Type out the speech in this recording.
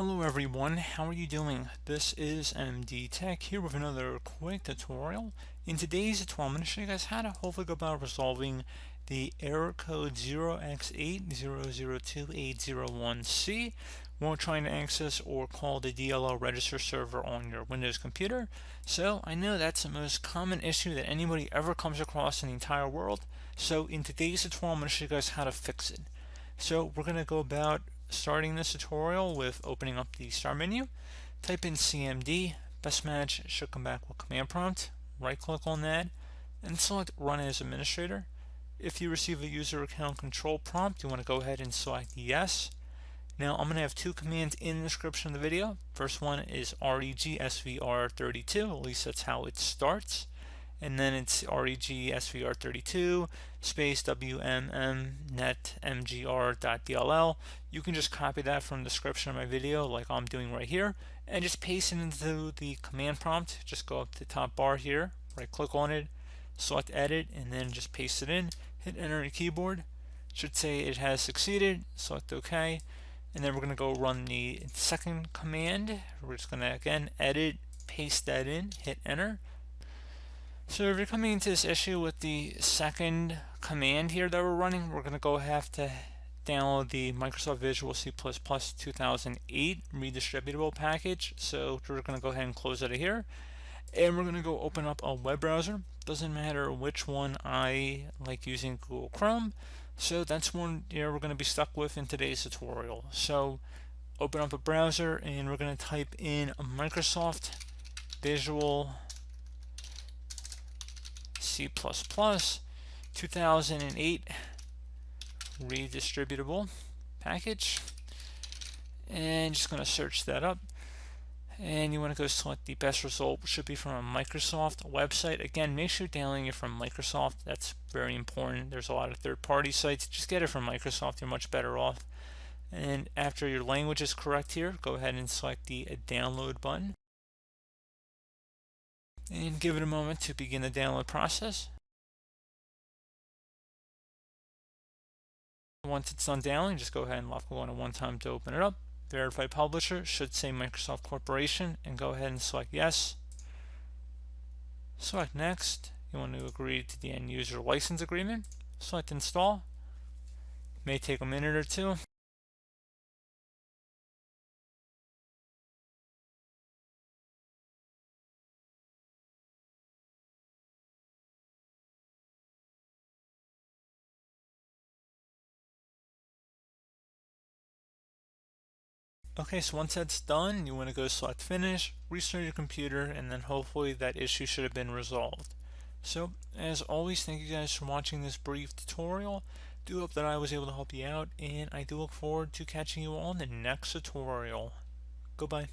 Hello everyone, how are you doing? This is MD Tech here with another quick tutorial. In today's tutorial, I'm going to show you guys how to hopefully go about resolving the error code 0x8002801c when trying to access or call the DLL register server on your Windows computer. So I know that's the most common issue that anybody ever comes across in the entire world. So in today's tutorial, I'm going to show you guys how to fix it. So we're going to go about starting this tutorial with opening up the start menu, type in CMD, best match should come back with command prompt, right click on that and select run as administrator. If you receive a user account control prompt, you want to go ahead and select yes. Now I'm going to have two commands in the description of the video. First one is regsvr32, at least that's how it starts. And then it's regsvr32 space wmnetmgr.dll. You can just copy that from the description of my video like I'm doing right here and just paste it into the command prompt. Just go up to the top bar here, right click on it, select edit, and then just paste it in. Hit enter on your keyboard. It should say it has succeeded. Select OK. And then we're going to go run the second command. We're just going to again edit, paste that in, hit enter. So if you're coming into this issue with the second command here that we're running, we're going to have to download the Microsoft Visual C++ 2008 redistributable package. So we're going to go ahead and close out of here. And we're going to go open up a web browser. Doesn't matter which one, I like using Google Chrome. So that's one we're going to be stuck with in today's tutorial. So open up a browser and we're going to type in Microsoft Visual C++ 2008 redistributable package, and just going to search that up, and you want to go select the best result, which should be from a Microsoft website. Again, make sure you're downloading it from Microsoft. That's very important. There's a lot of third-party sites. Just get it from Microsoft. You're much better off. And after your language is correct here, go ahead and select the download button and give it a moment to begin the download process. Once it's done downloading, just go ahead and lock on it one time to open it up. Verify publisher should say Microsoft Corporation, and go ahead and select yes. Select next. You want to agree to the end user license agreement. Select install. May take a minute or two. Okay, so once that's done, you want to go select finish, restart your computer, and then hopefully that issue should have been resolved. So, as always, thank you guys for watching this brief tutorial. Do hope that I was able to help you out, and I do look forward to catching you all in the next tutorial. Goodbye.